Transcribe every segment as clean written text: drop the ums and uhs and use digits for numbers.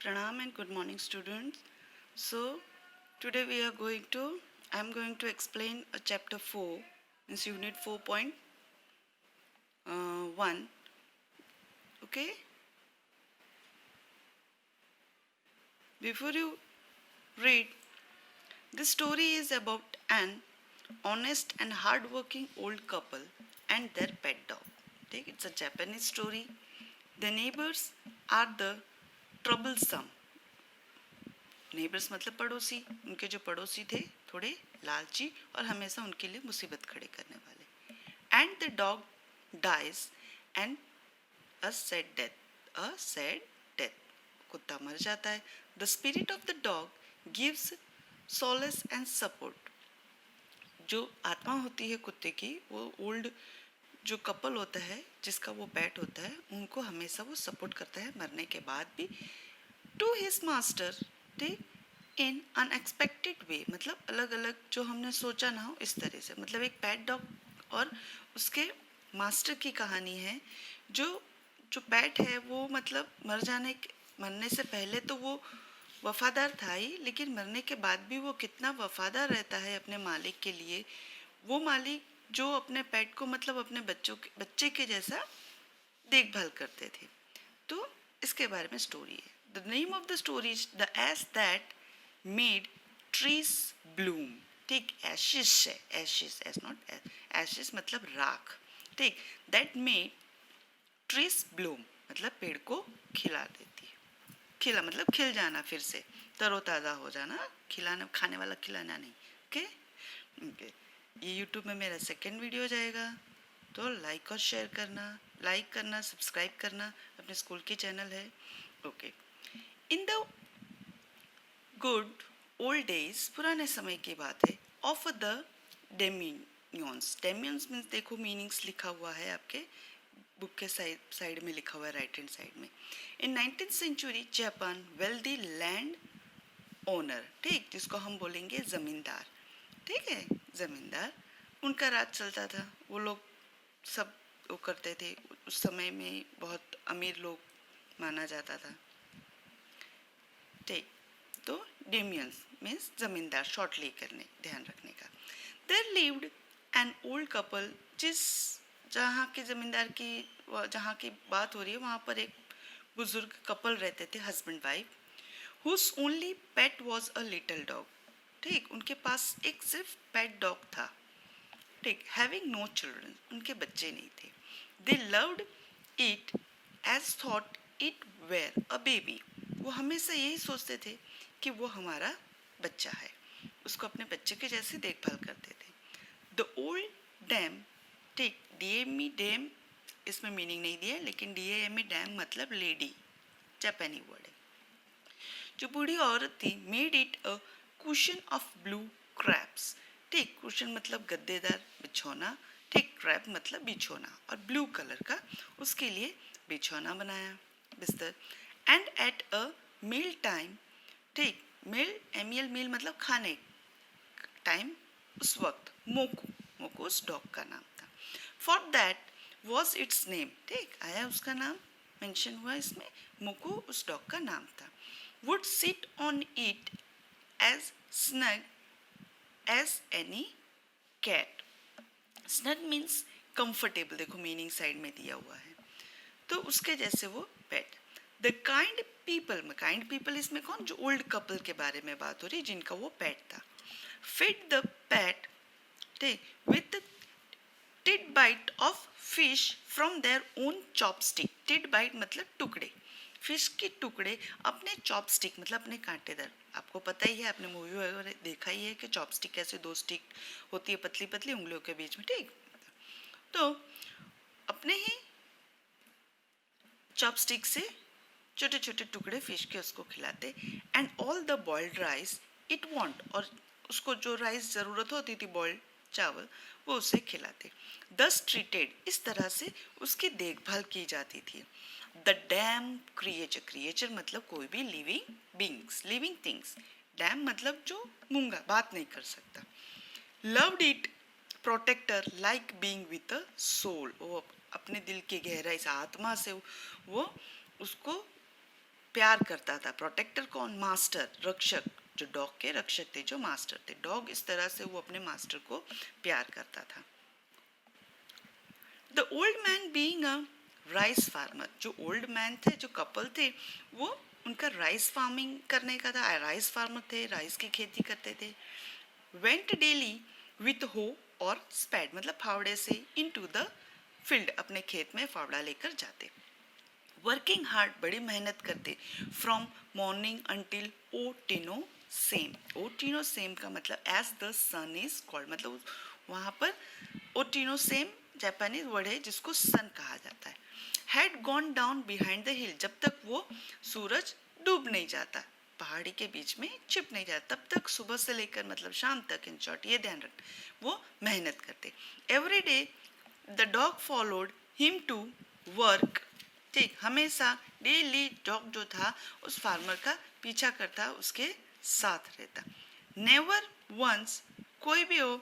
Pranam and good morning, students. So today I am going to explain a chapter 4, means unit 4.1. Okay. Before you read, this story is about an honest and hard-working old couple and their pet dog. Okay? It's a Japanese story. The neighbors are the troublesome. Neighbours मतलब पड़ोसी. उनके जो पड़ोसी थे थोड़े लालची और हमेशा उनके लिए मुसीबत खड़े करने वाले. And the dog dies and a sad death. कुत्ता मर जाता है. The spirit of the dog gives solace and support. जो आत्मा होती है कुत्ते की, वो ओल्ड जो कपल होता है जिसका वो पेट होता है, उनको हमेशा वो सपोर्ट करता है मरने के बाद भी. To his master in unexpected way, मतलब अलग अलग जो हमने सोचा ना हो इस तरह से. मतलब एक पेट डॉग और उसके मास्टर की कहानी है. जो जो पेट है वो मतलब मरने से पहले तो वो वफादार था ही, लेकिन मरने के बाद भी वो कितना वफादार रहता है अपने मालिक के लिए. वो मालिक जो अपने पेट को मतलब अपने बच्चे के जैसा देखभाल करते थे. तो इसके बारे में स्टोरी है. The name of the story is The Ash That Made Trees Bloom. ठीक, ashes है, ashes, as not ashes मतलब राख. ठीक, that made trees bloom मतलब पेड़ को खिला देती है. खिला मतलब खिल जाना, फिर से तरोताज़ा हो जाना. खिलाना, खाने वाला खिलाना नहीं. Okay okay. ये YouTube में मेरा सेकेंड वीडियो जाएगा, तो लाइक और शेयर करना, लाइक करना, सब्सक्राइब करना. अपने स्कूल की चैनल है. Okay. In the good old days, पुराने समय की बात है, ऑफ द डेमिनियंस. डेमिनियंस मीन्स, देखो मीनिंग्स लिखा हुआ है आपके बुक के साइड में लिखा हुआ है, राइट हैंड साइड में. In 19th century Japan wealthy landowner, ठीक, जिसको हम बोलेंगे ज़मींदार. ठीक है, ज़मींदार, उनका राज चलता था. वो लोग सब वो करते थे. उस समय में बहुत अमीर लोग माना जाता था. ठीक, तो डेमियंस मीन्स जमींदार, शॉर्टली करने, ध्यान रखने का. There lived an old couple, जहाँ की जमींदार की जहाँ की बात हो रही है वहाँ पर एक बुजुर्ग कपल रहते थे, husband wife. Whose only pet was a little dog. ठीक, उनके पास एक सिर्फ पेट डॉग था. ठीक, हैविंग नो चिल्ड्रन, उनके बच्चे नहीं थे. They loved it as thought it were a baby. वो हमेशा यही सोचते थे कि वो हमारा बच्चा है. उसको अपने बच्चे के जैसे देखभाल करते थे. द ओल्ड डैम, ठीक, डीएमई डैम इसमें मीनिंग नहीं दिया, लेकिन डीएमई डैम मतलब लेडी, जापानी वर्ड है. जो बूढ़ी औरत थी, made it a cushion of blue craps. ठीक, कुशन मतलब गद्देदार बिछौना. ठीक, क्रैप मतलब बिछौना, और ब्लू कलर का उसके लिए बिछौना बनाया, बिस्तर. And at a meal time, ठीक, मील एमियल मील मतलब खाने टाइम, उस वक्त मोको उस डॉग का नाम था. For that was it's name. ठीक, आया उसका नाम, मेंशन हुआ इसमें. मोको उस डॉग का नाम था. Would sit on it as snug as any cat. Snug means comfortable, देखो मीनिंग साइड में दिया हुआ है. तो उसके जैसे वो पेट. द काइंड पीपल इसमें कौन, जो ओल्ड कपल के बारे में बात हो रही है, जिनका वो पेट था. Fed the pet with titbit of fish from their own chopstick. Titbit मतलब टुकड़े, फिश के टुकड़े अपने चॉपस्टिक मतलब अपने कांटेदार. आपको पता ही है, आपने मूवी वगैरह देखा ही है कि चॉपस्टिक कैसे दो स्टिक होती है, पतली पतली उंगलियों के बीच में. ठीक, तो अपने ही चॉपस्टिक से छोटे छोटे टुकड़े फिश के उसको खिलाते. And all the boiled rice it want, और उसको जो राइस ज़रूरत होती थी, बॉइल्ड चावल, वो उसे खिलाते. दस ट्रीटेड, इस तरह से उसकी देखभाल की जाती थी. द डैम क्रिएचर मतलब कोई भी living beings, living things. Dumb मतलब जो मूंगा, बात नहीं कर सकता. Loved it protector like being with a soul. वो अपने दिल की गहराई से, आत्मा से वो उसको प्यार करता था। प्रोटेक्टर कौन? मास्टर, रक्षक, जो डॉग के रक्षक थे, जो मास्टर थे। डॉग इस तरह से वो अपने मास्टर को प्यार करता था। The old man being a rice farmer, जो ओल्ड मैन थे, जो कपल थे, वो उनका राइस फार्मिंग करने का था, राइस फार्मर थे, राइस की खेती करते थे। वेंट डेली विथ हो और स्पैड मतलब फावड़े से इनटू द फील्ड, अपने खेत में फावड़ा लेकर जाते। वर्किंग हार्ड, बड़ी मेहनत करते। फ्रॉम मॉर्निंग अंटिल ओटिनो सेम, ओटिनो सेम का मतलब as the sun is called, मतलब वहाँ पर ओटिनो सेम जापानीज वर्ड है जिसको सन कहा जाता है। Had gone down behind the हिल, जब तक वो सूरज डूब नहीं जाता, पहाड़ी के बीच में छिप नहीं जाता, तब तक सुबह से लेकर मतलब शाम तक, इन शॉर्ट ये ध्यान रख, वो मेहनत करते। Every day the dog followed him to work, ठीक, हमेशा डेली डॉग जो था उस फार्मर का पीछा करता, उसके साथ रहता। नेवर वंस, कोई भी हो,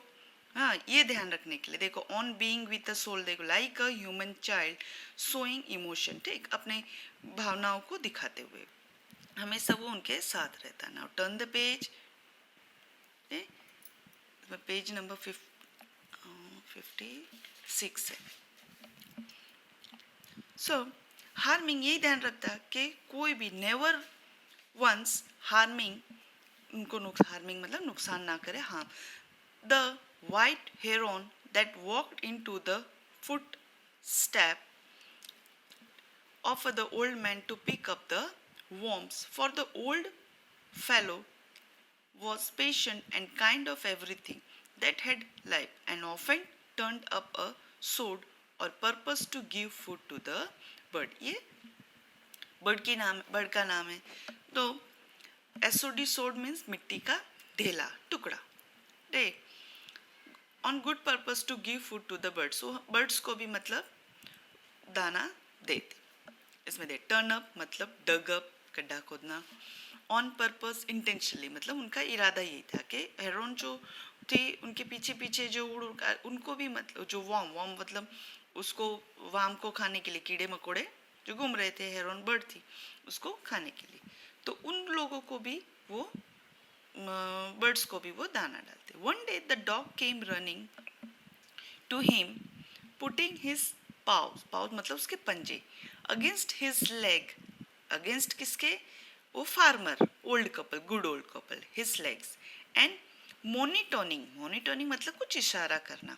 हाँ ये ध्यान रखने के लिए देखो, on being with a soul, देखो like a human child showing emotion, ठीक, अपने भावनाओं को दिखाते हुए हमेशा वो उनके साथ रहता। Now turn the page, page number 56 है। सो हार्मिंग, यही ध्यान रखता कि कोई भी, नेवर वंस हार्मिंग, उनको हार्मिंग मतलब नुकसान ना करे, हाँ। The white heron that walked into the footstep of the old man to pick up the worms, for the old fellow was patient and kind of everything that had life, and often turned up a sword or purpose to give food to the bird. ये bird का नाम है। तो SOD सोड means मिट्टी का ढेला, टुकड़ा, ठीक, on good purpose to give food to the birds, birds को भी मतलब दाना देते। इसमें दे टर्न अप मतलब डग अप, गड्ढा खोदना। ऑन पर्पस इंटेंशनली मतलब उनका इरादा यही था कि हेरोन जो थे उनके पीछे पीछे जो उनको भी मतलब जो वॉर्म मतलब उसको वाम को खाने के लिए, कीड़े मकोड़े जो घूम रहे थे, हेरोन बर्ड थी उसको खाने के लिए, तो उन लोगों को भी वो बर्ड्स को भी वो दाना डालते। One day the dog came running to him putting his paws, paws मतलब उसके पंजे, अगेंस्ट हिज लेग, अगेंस्ट किसके? वो farmer, old couple, good old couple, his legs, and motioning, motioning मतलब कुछ इशारा करना,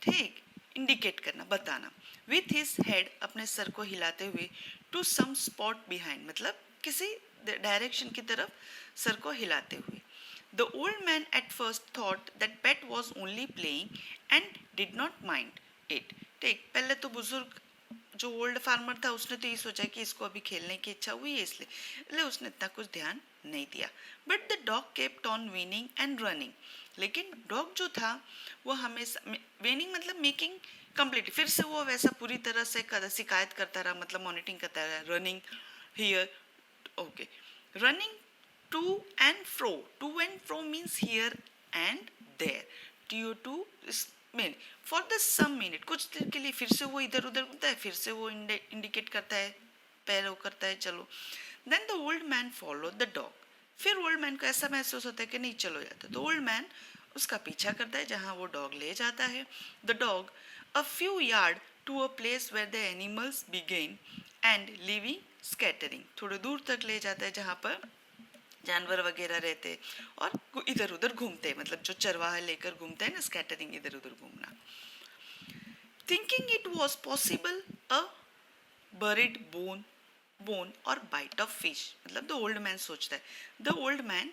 ठीक, इंडिकेट करना, बताना, विथ हिज हेड अपने सर को हिलाते हुए, टू सम स्पॉट बिहाइंड मतलब किसी डायरेक्शन की तरफ सर को हिलाते हुए। The old man at first thought that Pet was only playing and did not mind it. ठीक, पहले तो बुजुर्ग जो ओल्ड फार्मर था उसने तो ये सोचा कि इसको अभी खेलने की इच्छा हुई है इसलिए उसने इतना कुछ ध्यान नहीं दिया। But the dog kept on weaning and running, लेकिन डॉग जो था वो हमेशा, वीनिंग मतलब मेकिंग कंप्लीट, फिर से वो वैसा पूरी तरह से शिकायत करता रहा, मतलब मॉनिटरिंग करता रहा, running here, okay, running to and fro, to and fro means here and there, to is mean for the some minute, कुछ देर के लिए फिर से वो इधर उधर घूमता है, फिर से वो इंडिकेट करता है, पैर वो करता है, चलो। then the old man followed the dog, फिर ओल्ड मैन को ऐसा महसूस होता है कि नहीं चलो जाता, तो ओल्ड मैन उसका पीछा करता है जहाँ वो डॉग ले जाता है। The dog a few yard to a place where the animals begin and living scattering, थोड़े दूर तक ले जाता है जहाँ पर जानवर वगैरह रहते और इधर उधर घूमते, मतलब जो चरवाहा लेकर घूमते हैं ना, स्कैटरिंग, इधर उधर घूमना। Thinking it was possible a buried bone और बाइट ऑफ फिश, मतलब द ओल्ड मैन सोचता है, the old man,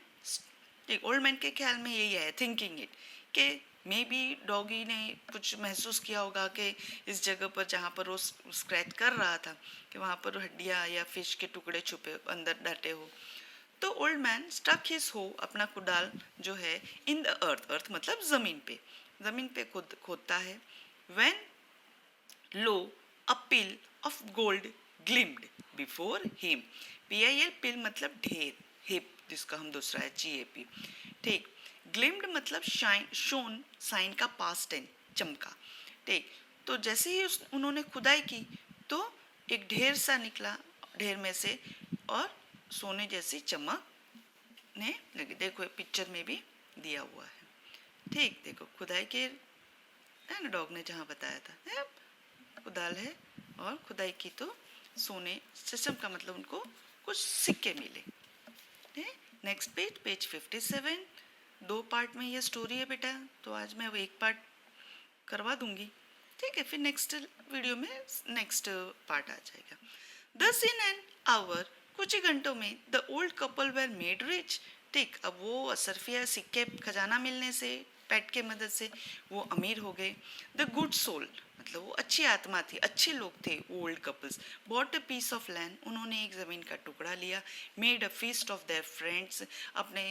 old man के ख्याल में यही है, थिंकिंग इट, कि मे बी डॉगी ने कुछ महसूस किया होगा कि इस जगह पर जहाँ पर वो स्क्रैच कर रहा था कि वहाँ पर हड्डियाँ या फिश के टुकड़े छुपे अंदर डटे हो। तो ओल्ड मैन स्टक हिज हो, अपना कुदाल जो है, इन द अर्थ, अर्थ मतलब जमीन पे खोदता है। When low a pill of gold ग्लिम्ड before him, PIL पिल मतलब ढेर, हिप जिसका हम दूसरा है GAP, ठीक, ग्लिम्ड मतलब शाइन, शोन, साइन का पास्ट टेंस, चमका, ठीक। तो जैसे ही उन्होंने खुदाई की तो एक ढेर सा निकला ढेर में से, और सोने जैसी चमकने लगी। देखो पिक्चर में भी दिया हुआ है, ठीक। देखो खुदाई के है ना, डॉग ने जहाँ बताया था कुदाल है और खुदाई की तो सोने से चमका, मतलब उनको कुछ सिक्के मिले। Next page, page 57। 2 पार्ट में ये स्टोरी है बेटा, तो आज मैं अब 1 पार्ट करवा दूंगी, ठीक है। फिर नेक्स्ट वीडियो में नेक्स्ट पार्ट आ जाएगा। Thus in an hour, कुछ ही घंटों में the old couple were made rich, ठीक। अब वो असरफिया सिक्के खजाना मिलने से पेट के मदद से वो अमीर हो गए। द गुड सोल, मतलब वो अच्छी आत्मा थी, अच्छे लोग थे old couples. Bought a piece of land, उन्होंने एक ज़मीन का टुकड़ा लिया। Made a feast of their friends, अपने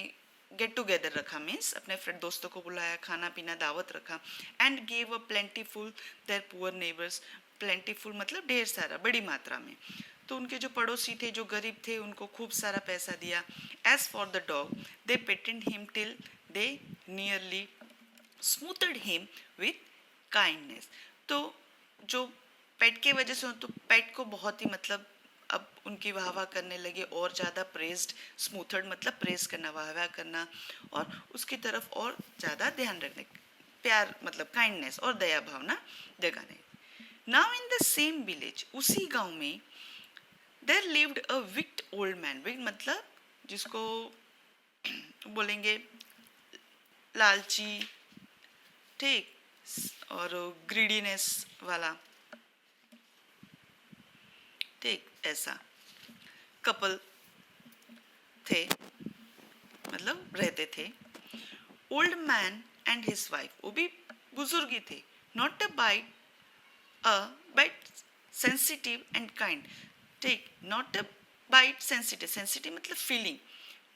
गेट टुगेदर रखा, मीन्स अपने फ्रेंड दोस्तों को बुलाया, खाना पीना दावत रखा। And gave a plentiful their poor neighbours, plentiful मतलब ढेर सारा, बड़ी मात्रा में। तो उनके जो पड़ोसी थे, जो गरीब थे, उनको खूब सारा पैसा दिया। As for the dog, they petted him till they nearly smoothed him with kindness. तो जो पेट के वजह से, तो पेट को बहुत ही मतलब अब उनकी वाह वाह करने लगे, और ज़्यादा प्रेस्ड, स्मूथड मतलब प्रेस करना, वाह वाह करना, और उसकी तरफ और ज़्यादा ध्यान रखने, प्यार मतलब काइंडनेस और दया भावना जगाने। Now in the same village, उसी गांव में, there lived a wicked old man. Wicked मतलब जिसको बोलेंगे लालची, ठीक, और ग्रीडीनेस वाला, ठीक, ऐसा कपल थे, मतलब रहते थे। Old man and his wife, वो भी बुजुर्ग ही थे। Not a bit a but sensitive and kind, ठीक। Not a bit sensitive, sensitive मतलब फीलिंग,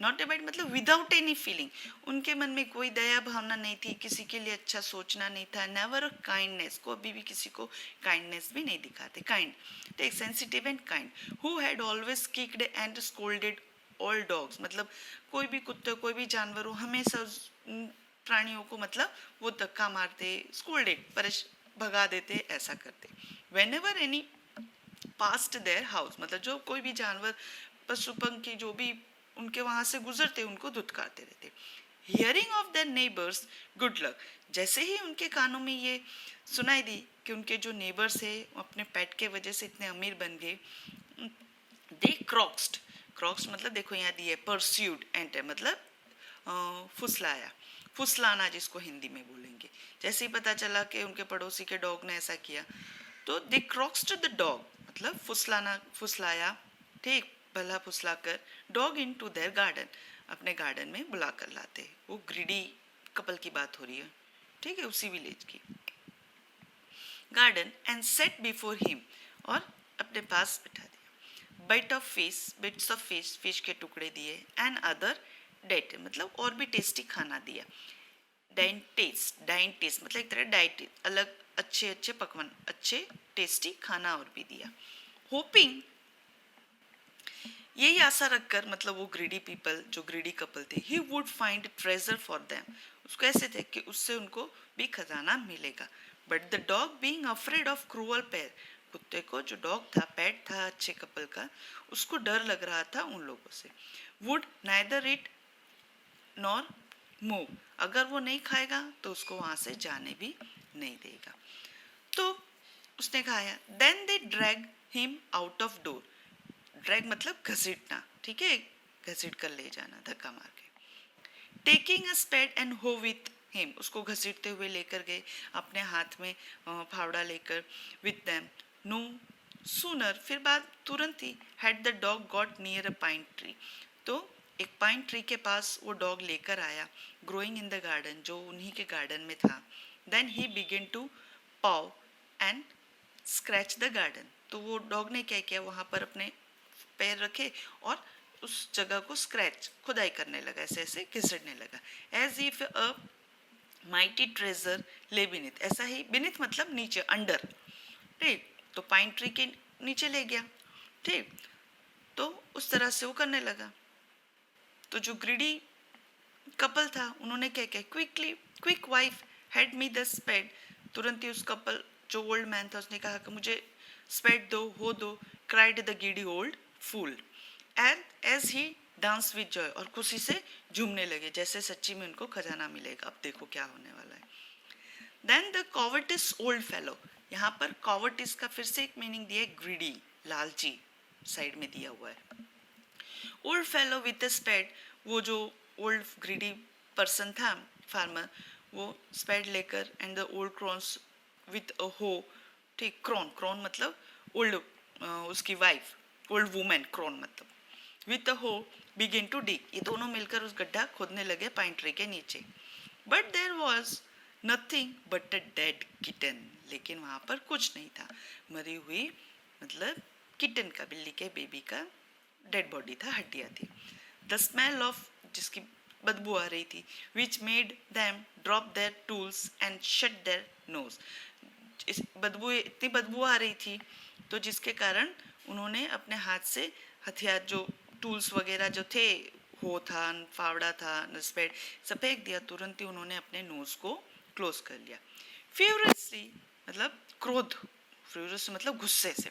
नॉट अ बाइट मतलब विदाउट एनी फीलिंग। उनके मन में कोई दया भावना नहीं थी, किसी के लिए अच्छा सोचना नहीं था। नेवर अ काइंडनेस, को अभी भी किसी को काइंडनेस भी नहीं दिखाते, काइंड, ठीक। Sensitive and kind. Who had always kicked and scolded all dogs, मतलब कोई भी कुत्ते, कोई भी जानवर हो, हमेशा प्राणियों को मतलब वो धक्का मारते, स्कोल्डेड, भगा देते, ऐसा करते। When ever any past their house, मतलब जो कोई भी जानवर, पशु पंखी जो भी उनके वहां से गुजरते, उनको धुतकारते रहते। Hearing of their neighbours good luck, जैसे ही उनके कानों में ये सुनाई दी कि उनके जो नेबर्स है अपने पेट के वजह से इतने अमीर बन गए, दे क्रॉक्स्ड, क्रॉक्स मतलब देखो यहाँ दिए, परस्यूड, एंटर मतलब फुसलाया, फुसलाना जिसको हिंदी में बोलेंगे। जैसे ही पता चला कि उनके पड़ोसी के डॉग ने ऐसा किया, तो दे क्रॉक्स्ड द डॉग, मतलब फुसलाना, फुसलाया, ठीक, भला फुसलाकर, dog into their garden, अपने गार्डन में बुला कर लाते। वो ग्रीडी कपल की बात हो रही है, ठीक है, उसी विलेज की। Garden and set before him, और अपने पास बिठा दिया। Bite of fish, bits of fish, fish के टुकड़े दिए। एंड अदर डेट मतलब और भी टेस्टी खाना दिया। डाइंटेस्ट, डाइंटेस्ट मतलब एक तरह डाइट, अलग अच्छे अच्छे पकवान, अच्छे टेस्टी खाना और भी दिया। होपिंग, यही आशा रखकर, मतलब वो ग्रीडी पीपल, जो ग्रीडी कपल थे, he would find treasure for them, उसको ऐसे थे कि उससे उनको भी खजाना मिलेगा। But the dog being afraid of cruel pair, कुत्ते को, जो डॉग था, पेट था अच्छे कपल का, उसको डर लग रहा था उन लोगों से। Would neither it nor move, अगर वो नहीं खाएगा तो उसको वहां से जाने भी नहीं देगा। तो उसने खाया। Then they drag him out of door, drag मतलब घसीटना, ठीक है, घसीट कर ले जाना, धक्का मार के। टेकिंग अ स्पेड एंड हो विथ हिम, उसको घसीटते हुए लेकर गए, अपने हाथ में फावड़ा लेकर। विथ देम, नो सूनर, फिर बाद तुरंत ही, had the dog got near a pine tree, तो एक पाइन ट्री के पास वो डॉग लेकर आया, ग्रोइंग इन द गार्डन, जो उन्हीं के गार्डन में था। Then he begin to paw and scratch the garden, तो वो डॉग ने क्या किया, वहां पर अपने पैर रखे और उस जगह को स्क्रैच, खुदाई करने लगा, ऐसे ऐसे घिसड़ने लगा। As if a mighty treasure lay beneath, ऐसा ही, बिनिथ मतलब नीचे, अंडर, ठीक, तो पाइन ट्री के नीचे ले गया, ठीक, तो उस तरह से वो करने लगा। तो जो ग्रीडी कपल था, उन्होंने क्या किया, quickly, quick wife had me the spade, तुरंत ही उस कपल, जो ओल्ड मैन था, उसने कहा कि मुझे स्पेड दो, हो दो। Cried the giddy old fool, and as he dance with joy, और खुशी से झूमने लगे जैसे सच्ची में उनको खजाना मिलेगा। अब देखो क्या होने वाला है। देन द कॉवर्टिस ओल्ड फेलो, यहाँ पर कॉवर्टिस का फिर से एक मीनिंग दिया है, ग्रीडी, लालची, साइड में दिया हुआ है। Old fellow with a spade, वो जो ओल्ड ग्रीडी पर्सन था, फार्मर, वो स्पेड लेकर, and the old crones with a hoe, ठीक, क्रोन, क्रोन मतलब ओल्ड, उसकी वाइफ, ओल्ड वुमेन, क्रोन मतलब, with a hoe begin to dig, ये दोनों मिलकर उस गड्ढा खोदने लगे पाइन ट्री के नीचे। But there was nothing but a dead kitten, लेकिन वहां पर कुछ नहीं था, मरी हुई मतलब किटन का, बिल्ली के बेबी का डेड बॉडी था, हड्डियां थी। द स्मेल ऑफ, जिसकी बदबू आ रही थी, which made them drop there tools and shut their nose, इस बदबू, इतनी बदबू आ रही थी तो जिसके कारण उन्होंने अपने हाथ से हथियार, जो टूल्स वगैरह जो थे, हो था, फावड़ा था, स्पेड, सब फेंक दिया। तुरंत ही उन्होंने अपने नोज को क्लोज कर लिया। फ्यूरियसली मतलब क्रोध, फ्यूरियस मतलब गुस्से से,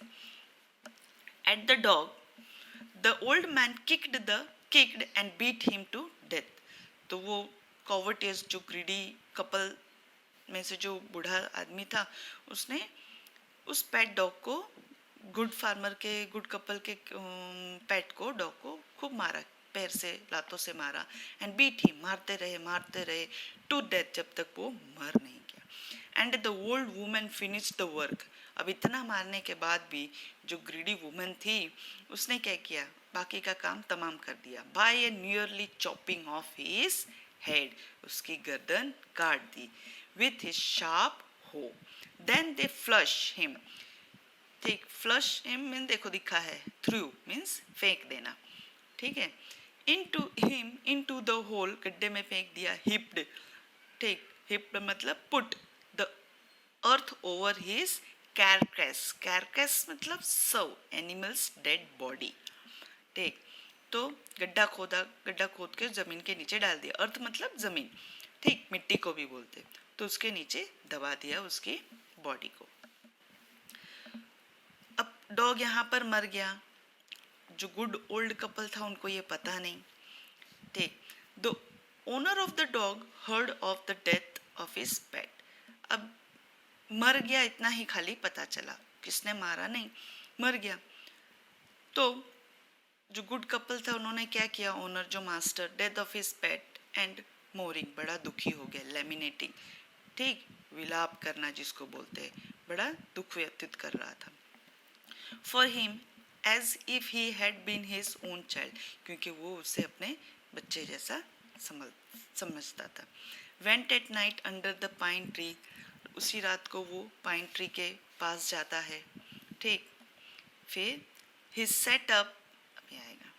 at the dog the old man kicked and beat him to death. तो वो कॉवर्टियस, जो ग्रीडी कपल में से जो बूढ़ा आदमी था, उसने उस पेट डॉग को, गुड फार्मर के, गुड कपल के पेट को, डॉग को खूब मारा, पैर से, लातों से मारा, एंड बीट ही, मारते रहे टू डेथ, जब तक वो मर नहीं गया। And the old women finish the work, अब इतना मारने के बाद भी जो ग्रीडी वुमेन थी, उसने क्या किया, बाकी का काम तमाम कर दिया। By a nearly chopping off his head, उसकी गर्दन काट दी, with his sharp hoe. Then they flush him. ठीक, flush him means देखो दिखा है, threw means फेंक देना, ठीक है, into the hole, गड्ढे में फेंक दिया, hipped, ठीक, hipped मतलब put the earth over his carcass मतलब शव, animal's dead body, ठीक, तो गड्ढा खोद के जमीन के नीचे डाल दिया, अर्थ मतलब जमीन, ठीक, मिट्टी को भी बोलते, तो उसके नीचे दबा दिया उसकी बॉडी को। अब डॉग यहाँ पर मर गया, जो गुड ओल्ड कपल था उनको ये पता नहीं, ठीक। The owner of the dog heard of the death of his pet, अब मर गया इतना ही खाली पता चला, किसने मारा नहीं, मर गया। तो जो गुड कपल था उन्होंने क्या किया, ओनर जो master, death of his pet and mooring, बड़ा दुखी हो गया, लेमिनेटिंग, ठीक, विलाप करना जिसको बोलते हैं, बड़ा दुख व्यतीत कर रहा था। For him as if he had been his own child, क्योंकि वो उसे अपने बच्चे जैसा समझता था। Went at night under the pine tree, उसी रात को वो पाइन ट्री के पास जाता है, ठीक, फिर ही सेट अप, अभी आएगा,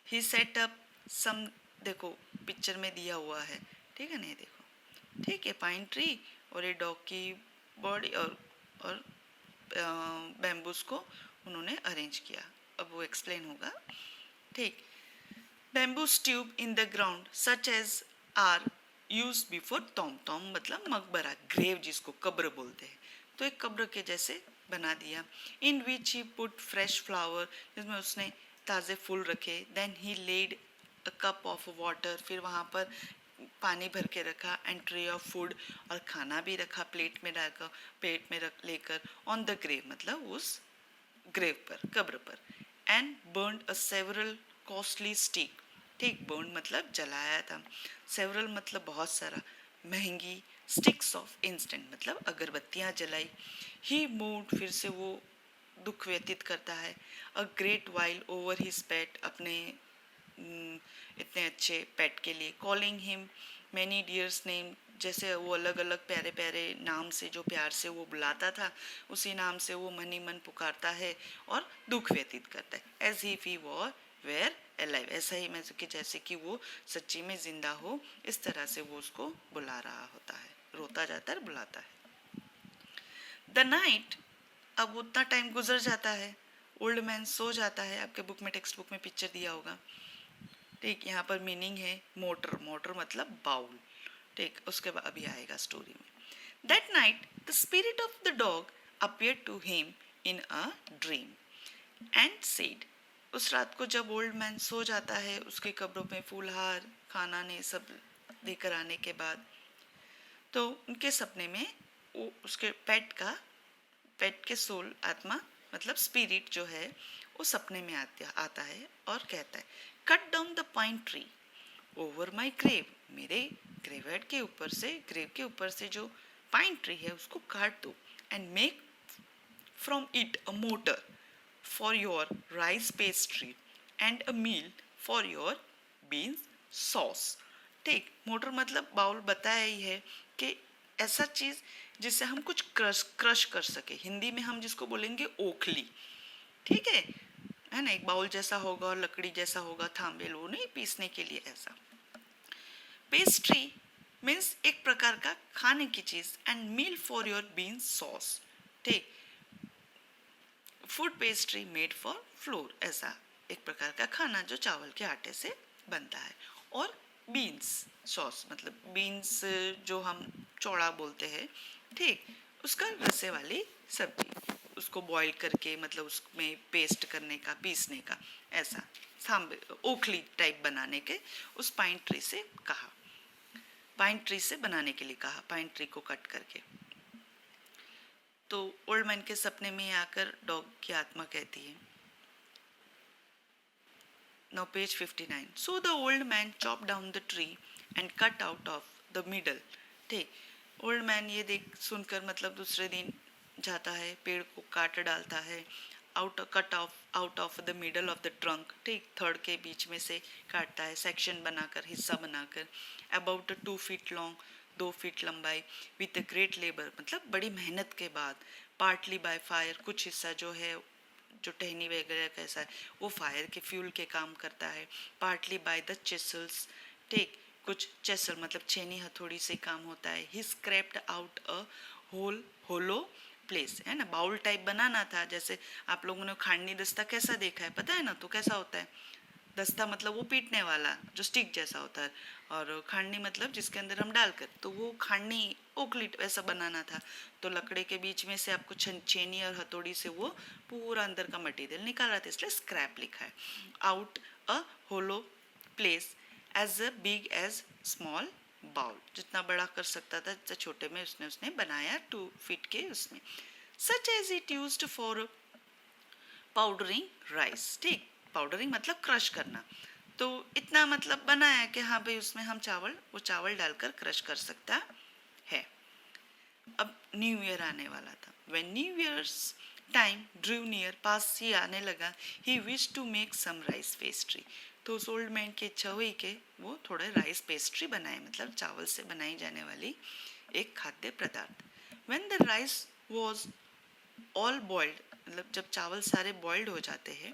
ही सेट अप सम, देखो पिक्चर में दिया हुआ है, ठीक है ना, देखो, ठीक है, पाइन ट्री और ये डॉग की बॉडी और बैम्बूस को उन्होंने अरेंज किया, अब वो एक्सप्लेन होगा, ठीक। Bamboos tube in the ground such as are use before tomb मतलब मकबरा, ग्रेव जिसको कब्र बोलते हैं, तो एक कब्र के जैसे बना दिया। In which he put fresh flower, जिसमें उसने ताज़े फूल रखे। Then he laid a cup of water, फिर वहाँ पर पानी भर के रखा, एंड ट्रे ऑफ फूड, और खाना भी रखा प्लेट में डालकर, प्लेट में रख लेकर, ऑन द ग्रेव मतलब उस ग्रेव पर, कब्र पर, and burn a several costly stick, ठीक, बर्न मतलब जलाया था, सेवरल मतलब बहुत सारा, महंगी, स्टिक्स ऑफ इंस्टेंट मतलब अगरबत्तियाँ जलाई। ही मूड, फिर से वो दुख व्यतीत करता है, a great while over his pet, अपने इतने अच्छे पेट के लिए, calling him many dears name, जैसे वो अलग अलग प्यारे प्यारे नाम से जो प्यार से वो बुलाता था, उसी नाम से वो मन ही मन पुकारता है और दुख व्यतीत करता है। As he war were alive, ऐसा ही मैं कि जैसे कि वो सच्ची में जिंदा हो, इस तरह से वो उसको बुला रहा होता है, रोता जाता है, बुलाता है। द नाइट, अब उतना टाइम गुजर जाता है, ओल्ड मैन सो जाता है, आपके बुक में, टेक्स्ट बुक में पिक्चर दिया होगा, ठीक, यहाँ पर मीनिंग है मोटर मतलब बाउल, ठीक, उसके बाद अभी आएगा स्टोरी में। That night the spirit of the dog appeared to him in a dream and said, उस रात को जब ओल्ड मैन सो जाता है, उसके कब्रों में फूलहार, खाना ने सब लेकर आने के बाद, तो उनके सपने में वो उसके पेट के सोल, आत्मा मतलब स्पिरिट जो है, वो सपने में आता है और कहता है, cut down the pine tree over my grave, मेरे ग्रेव के ऊपर से जो पाइन ट्री है उसको काट दो, and make from it a mortar for your rice pastry and a mill for your beans sauce. ठीक, मोटर मतलब बाउल बताया ही है कि ऐसा चीज जिससे हम कुछ क्रश कर सके, हिंदी में हम जिसको बोलेंगे ओखली। ठीक है ना, एक बाउल जैसा होगा और लकड़ी जैसा होगा, थांबे लो नहीं पीसने के लिए ऐसा। पेस्ट्री मीन्स एक प्रकार का खाने की चीज, and meal for your beans sauce. ठीक, food pastry made for flour, ऐसा एक प्रकार का खाना जो चावल के आटे से बनता है। और बीन्स सॉस मतलब बीन्स जो हम चौड़ा बोलते हैं, ठीक, उसका रसे वाली सब्जी, उसको बॉईल करके मतलब उसमें पेस्ट करने का, पीसने का, ऐसा सांबे ओखली टाइप बनाने के उस पाइन ट्री से कहा, पाइन ट्री से बनाने के लिए कहा, पाइन ट्री को कट करके। तो ओल्ड मैन के सपने में आकर डॉग की आत्मा कहती है, now page 59, so the old man chopped down the tree and cut out of the middle। ठीक, ओल्ड मैन ये देख सुनकर मतलब दूसरे दिन जाता है, पेड़ को काट डालता है, out of the middle of the trunk, ठीक, थर्ड के बीच में से काटता है, सेक्शन बनाकर, हिस्सा बनाकर, अबाउट 2 फीट लॉन्ग, 2 फीट लंबाई, विथ अ ग्रेट लेबर मतलब बड़ी मेहनत के बाद, पार्टली बाय फायर, कुछ हिस्सा जो है जो टहनी वगैरह कैसा है वो फायर के फ्यूल के काम करता है, पार्टली बाय द चिसल्स, ठीक, कुछ चेसल मतलब छेनी हथौड़ी से काम होता है। He scraped out a hollow place, है ना, बाउल टाइप बनाना था, जैसे आप लोगों ने खांडनी दस्ता कैसा देखा है पता है ना, तो कैसा होता है दस्ता मतलब वो पीटने वाला जो स्टिक जैसा होता है, और खांडनी मतलब जिसके अंदर हम डालकर, तो वो खांडनी ओखली ऐसा बनाना था, तो लकड़े के बीच में से आपको छेनी और हथौड़ी से वो पूरा अंदर का मटेरियल निकाल रहा था, इसलिए स्क्रैप लिखा है। Out a hollow place as a big as small bowl, जितना बड़ा कर सकता था जितना छोटे में उसने बनाया 2 फीट के उसमें, such as it used for powdering rice, ठीक, पाउडरिंग मतलब क्रश करना, तो इतना मतलब बनाया कि हाँ भाई उसमें हम वो चावल डालकर क्रश कर सकता है। अब न्यू ईयर आने वाला था, when new year's time drew near, पास ही आने लगा, he wish to make some rice pastry, तो उस ओल्ड मैन की इच्छा हुई कि वो थोड़ा राइस पेस्ट्री बनाए, मतलब चावल से बनाई जाने वाली एक खाद्य पदार्थ। When the rice was all boiled, मतलब जब चावल सारे बॉइल्ड हो जाते हैं,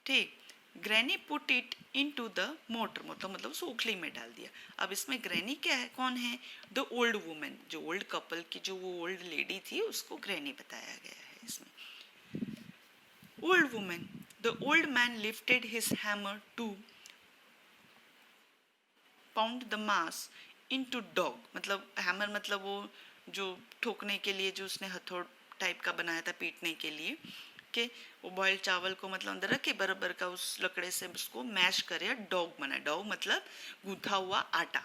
ठीक, granny put it into the motor, मतलब उस ओखली में डाल दिया। अब इसमें ग्रैनी क्या है, कौन है, द ओल्ड वुमेन, जो ओल्ड कपल की जो वो ओल्ड लेडी थी उसको ग्रैनी बताया गया है इसमें। Old women, the old man lifted his hammer to pound the mass into dough, मतलब हैमर मतलब वो जो ठोकने के लिए जो उसने हथौड़ टाइप का बनाया था पीटने के लिए, कि वो बॉइल्ड चावल को मतलब अंदर रखे बराबर का उस लकड़े से उसको मैश करे, डॉग बनाए, डॉग मतलब गूंथा हुआ आटा,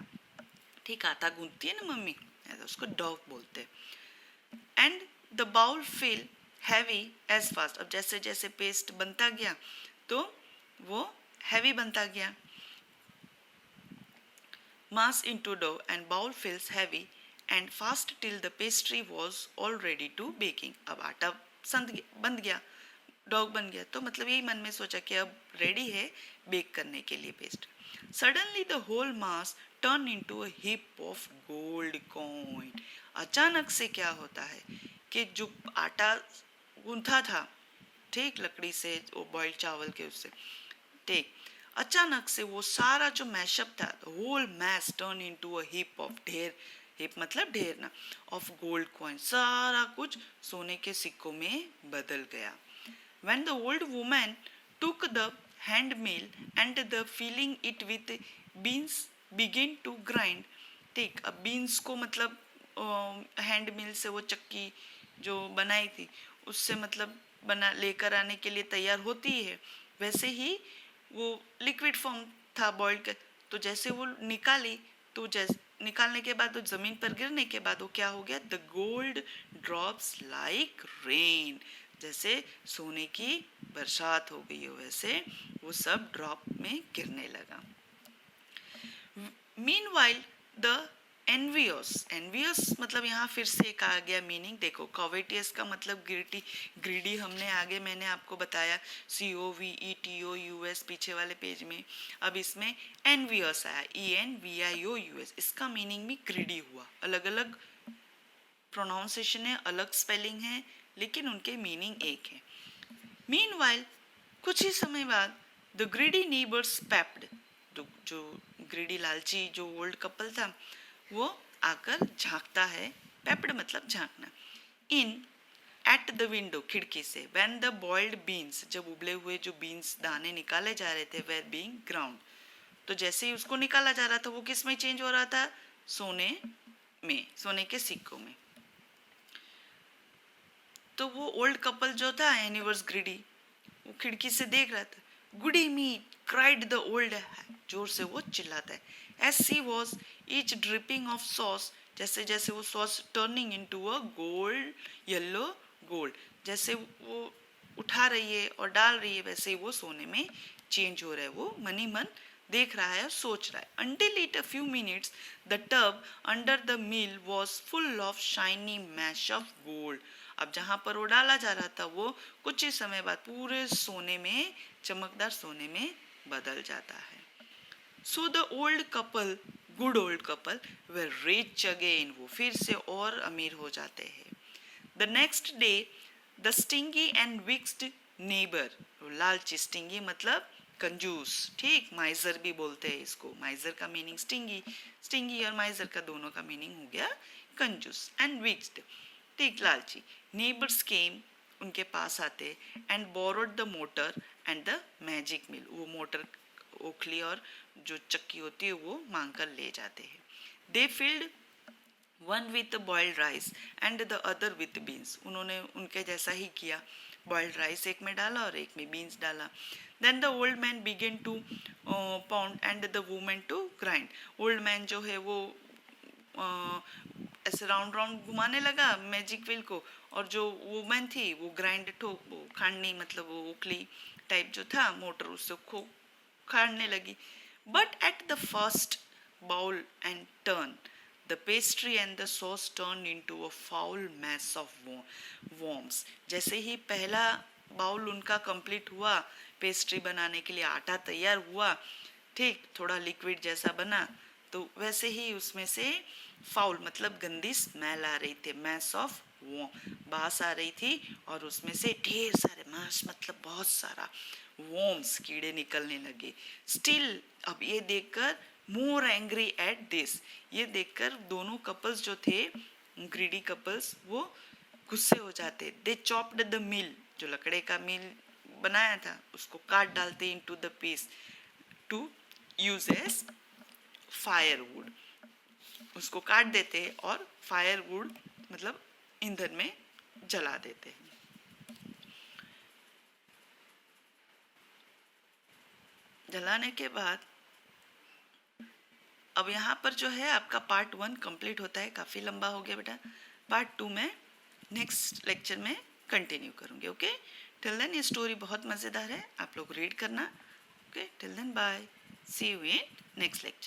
ठीक, आटा गूंथती है ना मम्मी, उसको डॉग बोलते। And the bowl feel heavy as fast, अब जैसे जैसे पेस्ट बनता गया तो वो हैवी बनता गया, mass into dough and bowl feels heavy and fast till the pastry was all ready to baking। अब आटा बन गया, डॉग बन गया, तो मतलब यही मन में सोचा कि अब रेडी है बेक करने के लिए paste. Suddenly the whole mass turn into a heap of gold coin, अचानक से क्या होता है कि जो आटा गूंथा था, ठीक, लकड़ी से वो बॉइल्ड चावल के उससे, ठीक, अचानक से वो सारा जो मैशअप था, whole mash turn into a heap of ढेर, हीप मतलब ढेर ना, ऑफ गोल्ड कॉइन, सारा कुछ सोने के सिक्कों में बदल गया। When the old woman took the hand mill and the feeling it with beans begin to grind, ठीक, अब बीन्स को मतलब हैंड मिल से वो चक्की जो बनाई थी उससे मतलब बना लेकर आने के लिए तैयार होती है, वैसे ही वो लिक्विड फॉर्म था बॉइल्ड कर, तो जैसे वो निकाली तो जैसे निकालने के बाद, तो जमीन पर गिरने के बाद वो क्या हो गया, the gold drops like rain, जैसे सोने की बरसात हो गई हो वैसे वो सब ड्रॉप में गिरने लगा. मीनवाइल द एनवियस मतलब यहाँ फिर से एक आ गया मीनिंग. देखो कॉवेटियस का मतलब ग्रीडी हमने आगे मैंने आपको बताया, COVETOUS पीछे वाले पेज में. अब इसमें एनवियस आया, ENVIOUS, इसका मीनिंग भी ग्रीडी हुआ. अलग अलग प्रोनाउंसिएशन है, अलग स्पेलिंग है, लेकिन उनके मीनिंग एक है. मीनवाइल कुछ ही समय बाद द ग्रीडी नीबर्स पेप्ड, जो ग्रीडी लालची जो ओल्ड कपल था वो आकर झांकता है. पेप्ड मतलब झांकना. इन एट द विंडो, खिड़की से. व्हेन द बॉइल्ड बीन्स, जब उबले हुए जो बीन्स दाने निकाले जा रहे थे, वेर बीइंग ग्राउंड, तो जैसे ही उसको निकाला जा रहा था वो किस में चेंज हो रहा था, सोने में, सोने के सिक्कों में. तो वो ओल्ड कपल जो था एनिवर्स ग्रीडी, वो खिड़की से देख रहा था. Goody me cried the old, जोर से वो चिल्लाता है. As she was each dripping of sauce, जैसे जैसे वो sauce turning into a gold, yellow gold, जैसे वो उठा रही है और डाल रही है वैसे ही वो सोने में चेंज हो रहा है. वो मनी मन देख रहा है और सोच रहा है. Until it a few minutes the tub under the mill was full of shiny mash of gold. अब जहाँ पर वो डाला जा रहा था वो कुछ ही समय बाद पूरे सोने में, चमकदार सोने में बदल जाता है. So the old couple, good old couple, वे रिच अगेन, वो फिर से और अमीर हो जाते हैं. The next day the stingy and wicked neighbour, लालची, स्टिंगी मतलब कंजूस, ठीक, माइजर भी बोलते हैं इसको. माइजर का मीनिंग स्टिंगी और माइजर का दोनों का मीनिंग हो गया कंजूस. एंड विक्स्ड, ठीक, लालची. नेबर्स केम, उनके पास आते. And borrowed the mortar and the magic mill, वो मोटर, ओखली और जो चक्की होती है वो मांग कर ले जाते हैं. They filled one with boiled rice and the other with beans, उन्होंने उनके जैसा ही किया. बॉइल्ड राइस एक में डाला और एक में बीन्स डाला. Then the old man began to pound and the women to grind. Old man जो है वो ऐसे राउंड राउंड घुमाने लगा मैजिक व्हील को, और जो वुमेन थी वो ग्राइंड वो खांडनी, मतलब वो ओखली टाइप जो था मोटर, उससे खो खाड़ने लगी. But at the first bowl and turn the pastry and the sauce turn into a foul mess of worms. जैसे ही पहला बाउल उनका कंप्लीट हुआ, पेस्ट्री बनाने के लिए आटा तैयार हुआ, ठीक, थोड़ा लिक्विड जैसा बना, तो वैसे ही उसमें से फाउल मतलब गंदी स्मेल आ रही थी. मैस ऑफ बास आ रही थी और उसमें से ढेर सारे, मैस मतलब बहुत सारा, वॉर्म्स कीड़े निकलने लगे. स्टिल, अब ये देखकर मोर एंग्री एट दिस, ये देखकर दोनों कपल्स जो थे, ग्रीडी कपल्स, वो गुस्से हो जाते. दे चॉप्ड द मिल, जो लकड़े का मिल बनाया था उसको काट डालते into the piece to use as firewood, उसको काट देते और फायरवुड मतलब ईंधन में जला देते हैं. जलाने के बाद अब यहाँ पर जो है आपका पार्ट 1 कंप्लीट होता है. काफ़ी लंबा हो गया बेटा. पार्ट 2 में नेक्स्ट लेक्चर में कंटिन्यू करूँगी. ओके, टिल देन ये स्टोरी बहुत मज़ेदार है, आप लोग रीड करना. Okay, till then bye, see you in next lecture.